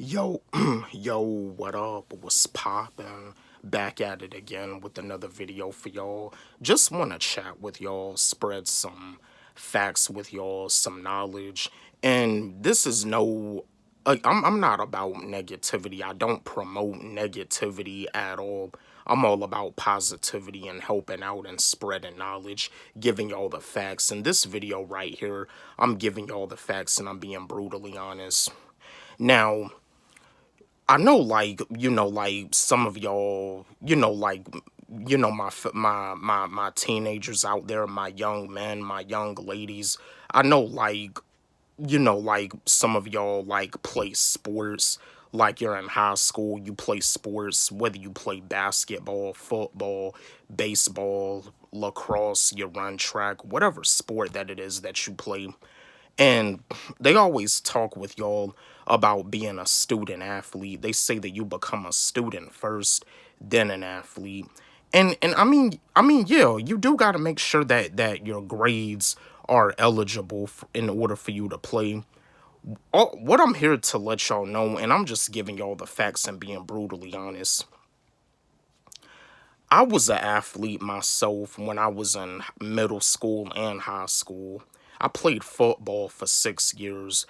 Yo, yo, what up? What's poppin'? Back at it again with another video for y'all. Just want to chat with y'all, spread some facts with y'all, some knowledge. And this is no, I'm not about negativity. I don't promote negativity at all. I'm all about positivity and helping out and spreading knowledge, giving y'all the facts. In this video right here, I'm giving y'all the facts and I'm being brutally honest. Now, I know, like some of y'all, my teenagers out there, my young men, my young ladies. I know, like some of y'all like play sports. Like you're in high school, you play sports, whether you play basketball, football, baseball, lacrosse, you run track, whatever sport that it is that you play. And they always talk with y'all about being a student athlete. They say that you become a student first, then an athlete. And I mean, yeah, you do got to make sure that your grades are eligible in order for you to play. What I'm here to let y'all know, and I'm just giving y'all the facts and being brutally honest. I was an athlete myself when I was in middle school and high school. I played football for 6 years.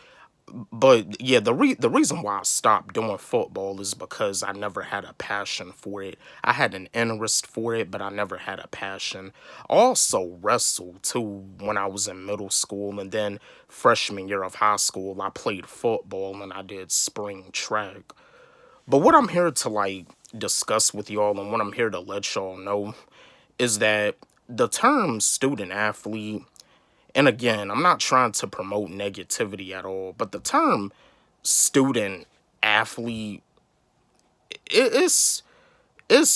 But yeah, the reason why I stopped doing football is because I never had a passion for it. I had an interest for it, but I never had a passion. I also wrestled too when I was in middle school, and then freshman year of high school, I played football and I did spring track. But what I'm here to like discuss with y'all and what I'm here to let y'all know is that the term student athlete, and again, I'm not trying to promote negativity at all, but the term student athlete it's a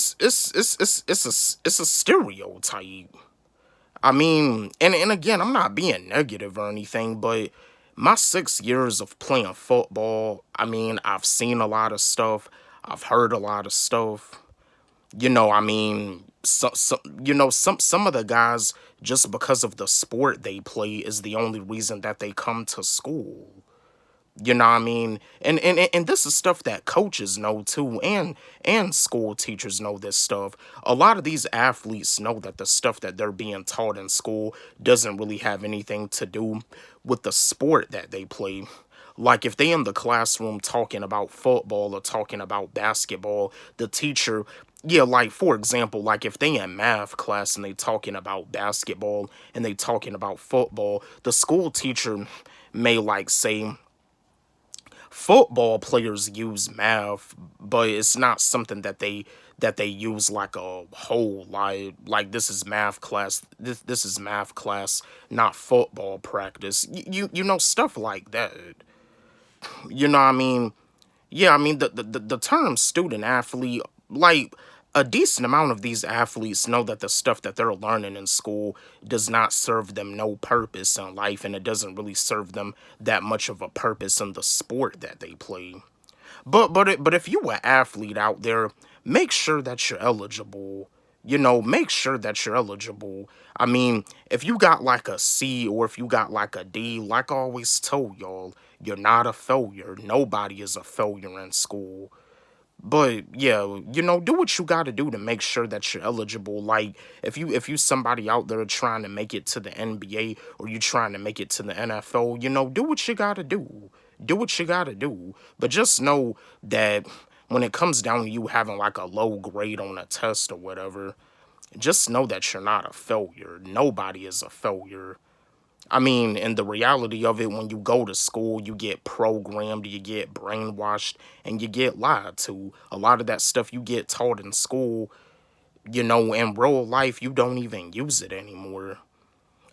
stereotype. I mean, and again, I'm not being negative or anything, but my 6 years of playing football, I mean, I've seen a lot of stuff, I've heard a lot of stuff. I mean, some of the guys, just because of the sport they play, is the only reason that they come to school. You know what I mean? And this is stuff that coaches know too, and school teachers know this stuff. A lot of these athletes know that the stuff that they're being taught in school doesn't really have anything to do with the sport that they play. Like if they in the classroom talking about football or talking about basketball, the teacher, yeah, like for example, like if they in math class and they talking about basketball and they talking about football, the school teacher may like say football players use math, but it's not something that they use like a whole, like this is math class, this is math class, not football practice. You know, stuff like that. You know what I mean? Yeah, I mean the term student athlete, like a decent amount of these athletes know that the stuff that they're learning in school does not serve them no purpose in life, and it doesn't really serve them that much of a purpose in the sport that they play. But if you an athlete out there, make sure that you're eligible. Make sure that you're eligible. I mean, if you got like a C or if you got like a D, like I always told y'all, you're not a failure. Nobody is a failure in school. But yeah, do what you gotta do to make sure that you're eligible. Like if you somebody out there trying to make it to the NBA or you trying to make it to the NFL, do what you gotta do. Do what you gotta do. But just know that when it comes down to you having like a low grade on a test or whatever, just know that you're not a failure. Nobody is a failure. I mean, and the reality of it, when you go to school, you get programmed, you get brainwashed, and you get lied to. A lot of that stuff you get taught in school, in real life, you don't even use it anymore.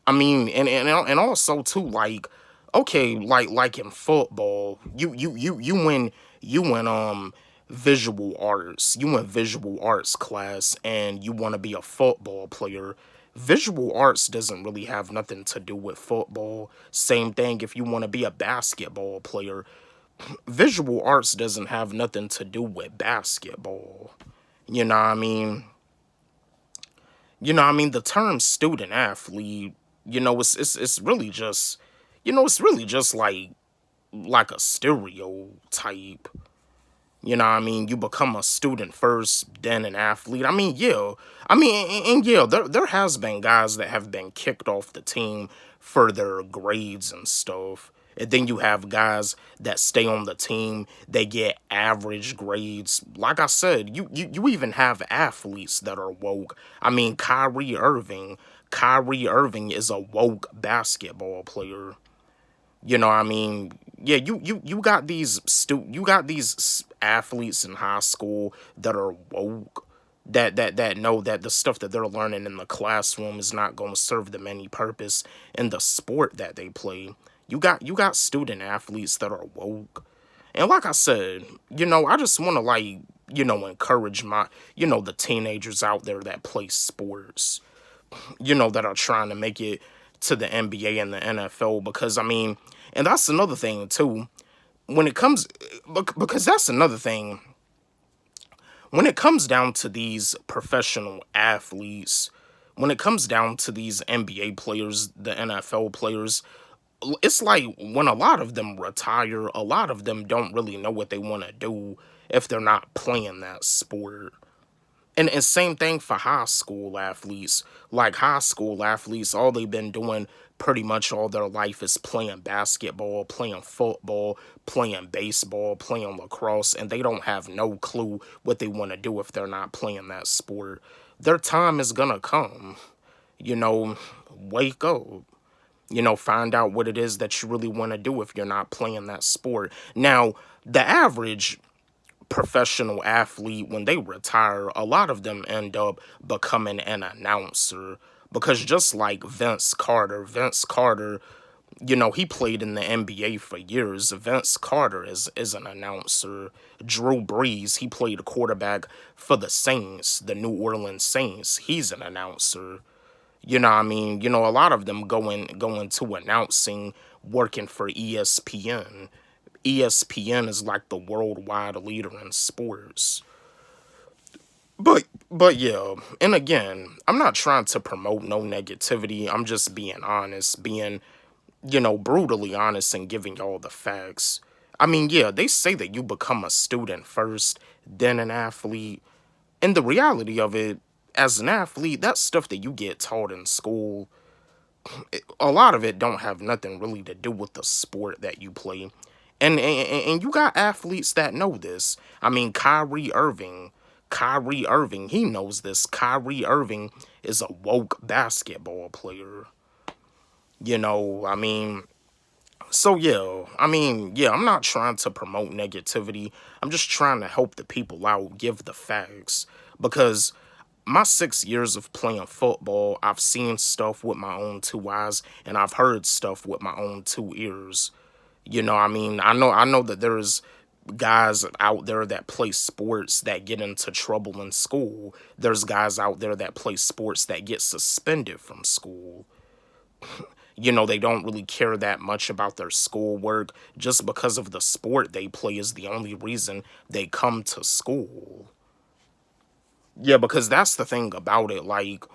I mean, and also too, like, okay, like in football, you win visual arts. You went visual arts class and you want to be a football player. Visual arts doesn't really have nothing to do with football. Same thing if you want to be a basketball player. Visual arts doesn't have nothing to do with basketball. You know what I mean? The term student athlete, it's really just, it's really just like a stereotype. You know what I mean? You become a student first, then an athlete. I mean, yeah. I mean, and yeah, there has been guys that have been kicked off the team for their grades and stuff. And then you have guys that stay on the team, they get average grades. Like I said, you even have athletes that are woke. I mean, Kyrie Irving is a woke basketball player. You know, what I mean, yeah, you got you got these athletes in high school that are woke, that know that the stuff that they're learning in the classroom is not going to serve them any purpose in the sport that they play. You got student athletes that are woke. And like I said, I just want to encourage the teenagers out there that play sports, that are trying to make it to the NBA and the NFL, because I mean, and that's another thing too. When it comes, because that's another thing. When it comes down to these professional athletes, when it comes down to these NBA players, the NFL players, it's like when a lot of them retire, a lot of them don't really know what they want to do if they're not playing that sport. And same thing for high school athletes. Like high school athletes, all they've been doing pretty much all their life is playing basketball, playing football, playing baseball, playing lacrosse, and they don't have no clue what they want to do if they're not playing that sport. Their time is gonna come. You know, wake up. Find out what it is that you really want to do if you're not playing that sport. Now, the average professional athlete, when they retire, a lot of them end up becoming an announcer, because just like Vince Carter, he played in the NBA for years. Vince Carter is an announcer. Drew Brees, he played quarterback for the Saints, the New Orleans Saints. He's an announcer. You know what I mean? A lot of them going to announcing, working for ESPN. ESPN is like the worldwide leader in sports. But yeah, and again, I'm not trying to promote no negativity. I'm just being honest, being, brutally honest and giving y'all the facts. I mean, yeah, they say that you become a student first, then an athlete. And the reality of it, as an athlete, that stuff that you get taught in school, a lot of it don't have nothing really to do with the sport that you play. And you got athletes that know this. I mean, Kyrie Irving, he knows this. Kyrie Irving is a woke basketball player. I mean, so yeah, I mean, yeah, I'm not trying to promote negativity. I'm just trying to help the people out, give the facts. Because my 6 years of playing football, I've seen stuff with my own two eyes, and I've heard stuff with my own two ears. I mean, I know that there's guys out there that play sports that get into trouble in school. There's guys out there that play sports that get suspended from school. They don't really care that much about their schoolwork. Just because of the sport they play is the only reason they come to school. Yeah, because that's the thing about it. Like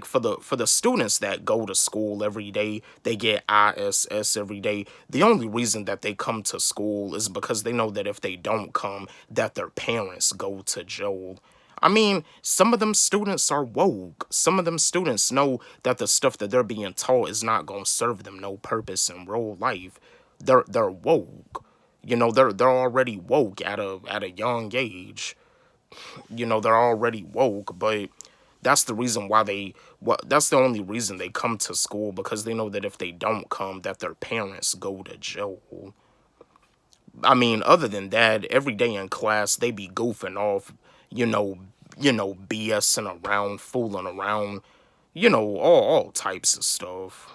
for the students that go to school every day, they get ISS every day. The only reason that they come to school is because they know that if they don't come, that their parents go to jail. I mean, some of them students are woke. Some of them students know that the stuff that they're being taught is not gonna serve them no purpose in real life. They're woke. They're already woke at a young age. They're already woke, but that's the only reason they come to school, because they know that if they don't come, that their parents go to jail. I mean, other than that, every day in class they be goofing off, you know, BSing around, fooling around, all types of stuff.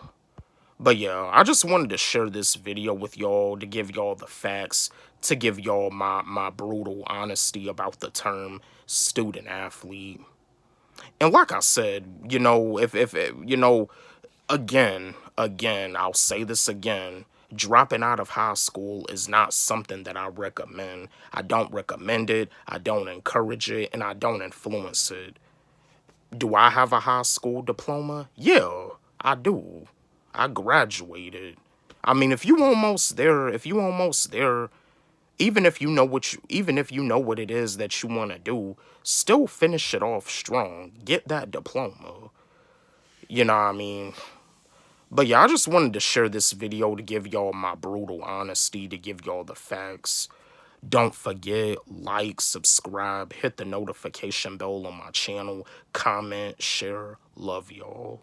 But yeah, I just wanted to share this video with y'all to give y'all the facts, to give y'all my brutal honesty about the term student athlete. And like I said, if again, I'll say this again. Dropping out of high school is not something that I recommend. I don't recommend it, I don't encourage it, and I don't influence it. Do I have a high school diploma? Yeah, I do. I graduated. I mean, if you almost there, even if you know what it is that you want to do, still finish it off strong. Get that diploma. You know what I mean? But yeah, I just wanted to share this video to give y'all my brutal honesty, to give y'all the facts. Don't forget, like, subscribe, hit the notification bell on my channel, comment, share. Love y'all.